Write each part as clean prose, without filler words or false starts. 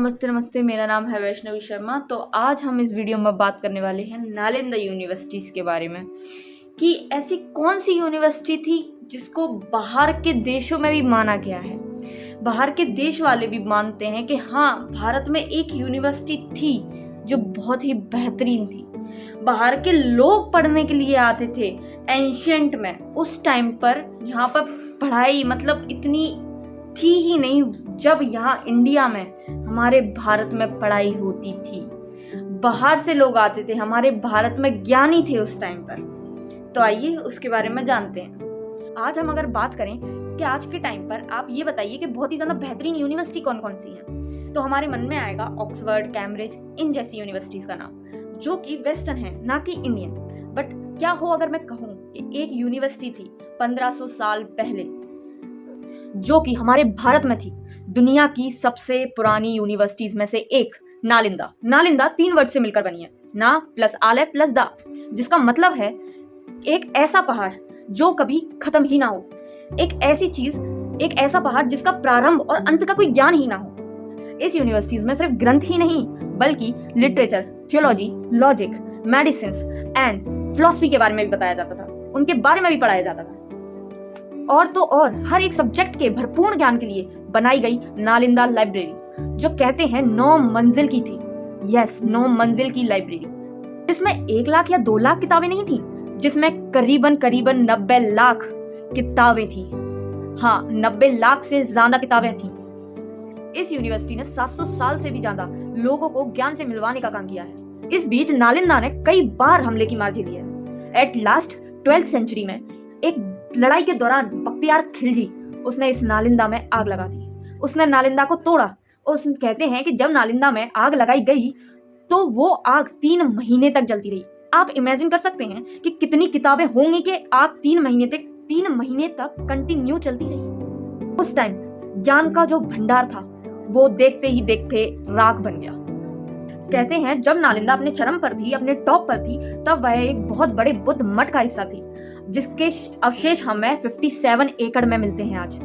नमस्ते नमस्ते, मेरा नाम है वैष्णवी शर्मा। तो आज हम इस वीडियो में बात करने वाले हैं नालंदा यूनिवर्सिटीज़ के बारे में कि ऐसी कौन सी यूनिवर्सिटी थी जिसको बाहर के देशों में भी माना गया है। बाहर के देश वाले भी मानते हैं कि हाँ, भारत में एक यूनिवर्सिटी थी जो बहुत ही बेहतरीन थी। बाहर के लोग पढ़ने के लिए आते थे एंशिएंट में, उस टाइम पर जहाँ पर पढ़ाई मतलब इतनी थी ही नहीं, जब यहाँ इंडिया में हमारे भारत में पढ़ाई होती थी। बाहर से लोग आते थे, हमारे भारत में ज्ञानी थे उस टाइम पर। तो आइए उसके बारे में जानते हैं। आज हम अगर बात करें कि आज के टाइम पर आप ये बताइए कि बहुत ही ज़्यादा बेहतरीन यूनिवर्सिटी कौन कौन सी है, तो हमारे मन में आएगा ऑक्सफोर्ड, कैम्ब्रिज, इन जैसी यूनिवर्सिटीज़ का नाम, जो कि वेस्टर्न है ना कि इंडियन। बट क्या हो अगर मैं कहूँ कि एक यूनिवर्सिटी थी 1500 साल पहले जो कि हमारे भारत में थी, दुनिया की सबसे पुरानी यूनिवर्सिटीज में से एक, नालंदा। नालंदा 3 वर्ड से मिलकर बनी है, ना प्लस आलय प्लस दा, जिसका मतलब है एक ऐसा पहाड़ जो कभी खत्म ही ना हो, एक ऐसी चीज, एक ऐसा पहाड़ जिसका प्रारंभ और अंत का कोई ज्ञान ही ना हो। इस यूनिवर्सिटीज में सिर्फ ग्रंथ ही नहीं बल्कि literature, theology, logic, medicine and philosophy के बारे में भी बताया जाता था, उनके बारे में भी पढ़ाया जाता था। और तो और हर एक सब्जेक्ट के भरपूर ज्ञान के लिए बनाई गई नालंदा लाइब्रेरी, जो कहते हैं 9 मंजिल की थी। यस, 9 मंजिल की लाइब्रेरी, जिसमें 1 लाख या 2 लाख किताबें नहीं थी, जिसमें करीबन 90 लाख किताबें थी। हाँ, 90 लाख से ज्यादा किताबें थी। इस यूनिवर्सिटी ने 700 साल से भी ज्यादा लोगों को ज्ञान से मिलवाने का काम किया है। इस बीच नालंदा ने कई बार हमले की मार झेली है। एट लास्ट 12th सेंचुरी में एक लड़ाई के दौरान बख्तियार खिलजी, उसने इस नालंदा में आग लगा दी, उसने नालंदा को तोड़ा। और कहते हैं कि जब नालंदा में आग लगाई गई तो वो आग 3 महीने तक जलती रही। आप इमेजिन कर सकते हैं कि कितनी किताबें होंगी कि आग 3 महीने तक कंटिन्यू चलती रही। उस टाइम ज्ञान का जो भंडार था वो देखते ही देखते राख बन गया। कहते हैं जब नालंदा अपने चरम पर थी, अपने टॉप पर थी, तब वह एक बहुत बड़े बुद्ध मठ का हिस्सा थी, जिसके अवशेष हमें 57 एकड़ में मिलते हैं आज।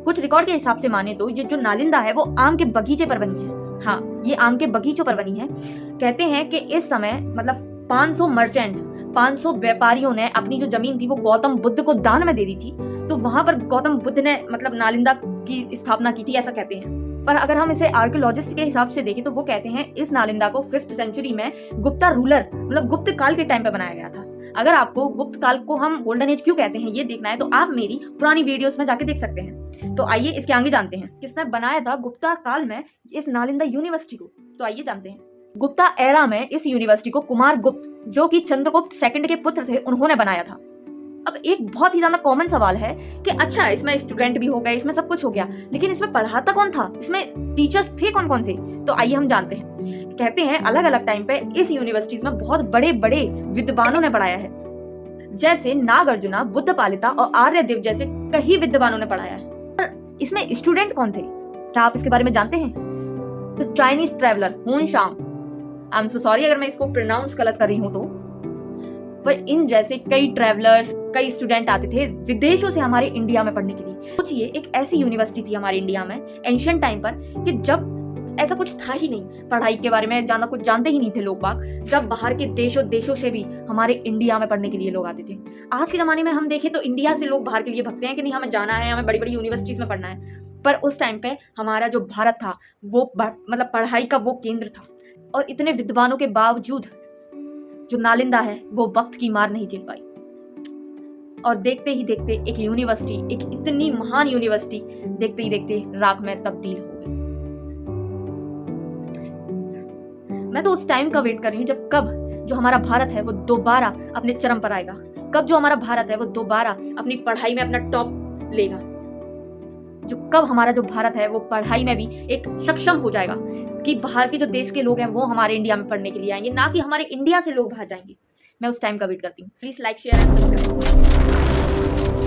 कुछ रिकॉर्ड के हिसाब से माने तो ये जो नालंदा है वो आम के बगीचे पर बनी है। हाँ, ये आम के बगीचों पर बनी है। कहते हैं कि इस समय मतलब 500 व्यापारियों ने अपनी जो जमीन थी वो गौतम बुद्ध को दान में दे दी थी, तो वहां पर गौतम बुद्ध ने मतलब नालंदा की स्थापना की थी, ऐसा कहते हैं। पर अगर हम इसे आर्कियोलॉजिस्ट के हिसाब से देखें तो वो कहते हैं इस नालंदा को 5th सेंचुरी में गुप्ता रूलर मतलब गुप्त काल के टाइम पे बनाया गया था। अगर आपको गुप्त काल को हम गोल्डन एज क्यों कहते हैं ये देखना है तो आप मेरी पुरानी वीडियोस में जाके देख सकते हैं। तो आइए इसके आगे जानते हैं किसने बनाया था गुप्ता काल में इस नालंदा यूनिवर्सिटी को। तो आइए जानते हैं। गुप्ता एरा में इस यूनिवर्सिटी को कुमार गुप्त, जो कि चंद्रगुप्त सेकंड के पुत्र थे, उन्होंने बनाया था। अब एक बहुत ही ज्यादा कॉमन सवाल है कि अच्छा, इसमें स्टूडेंट भी हो गए, इसमें सब कुछ हो गया, लेकिन इसमें पढ़ाता कौन था, इसमें टीचर्स थे कौन कौन से? तो आइए हम जानते हैं। कहते हैं अलग अलग टाइम पे इस यूनिवर्सिटीज में बहुत बड़े बड़े विद्वानों ने पढ़ाया है, जैसे नागार्जुना, बुद्ध पालिता और आर्यदेव जैसे कई विद्वानों ने पढ़ाया है। पर इसमें स्टूडेंट कौन थे, क्या आप इसके बारे में जानते हैं? तो चाइनीज ट्रैवलर हुन शांग, आई एम सो सॉरी अगर मैं इसको प्रोनाउंस गलत कर रही हूँ तो, पर इन जैसे कई ट्रैवलर्स, कई स्टूडेंट आते थे विदेशों से हमारे इंडिया में पढ़ने के लिए। सोचिए, एक ऐसी यूनिवर्सिटी थी हमारे इंडिया में एंशिएंट टाइम पर कि जब ऐसा कुछ था ही नहीं, पढ़ाई के बारे में ज्यादा कुछ जानते ही नहीं थे लोग बाग, जब बाहर के देशों से भी हमारे इंडिया में पढ़ने के लिए लोग आते थे। आज के जमाने में हम देखें तो इंडिया से लोग बाहर के लिए भगते हैं कि नहीं, हमें जाना है, हमें बड़ी बड़ी यूनिवर्सिटीज में पढ़ना है। पर उस टाइम पे हमारा जो भारत था वो मतलब पढ़ाई का वो केंद्र था, और इतने विद्वानों के बावजूद जो नालंदा है वो वक्त की मार नहीं झेल पाई, और देखते ही देखते एक यूनिवर्सिटी, एक इतनी महान यूनिवर्सिटी देखते ही देखते राख में तब्दील हो गई। मैं तो उस टाइम का वेट कर रही हूँ जब कब जो हमारा भारत है वो दोबारा अपने चरम पर आएगा, कब जो हमारा भारत है वो दोबारा अपनी पढ़ाई में अपना टॉप लेगा, जो कब हमारा जो भारत है वो पढ़ाई में भी एक सक्षम हो जाएगा कि बाहर के जो देश के लोग हैं वो हमारे इंडिया में पढ़ने के लिए आएंगे, ना कि हमारे इंडिया से लोग बाहर जाएंगे। मैं उस टाइम का वेट करती हूँ। Please like, share and subscribe.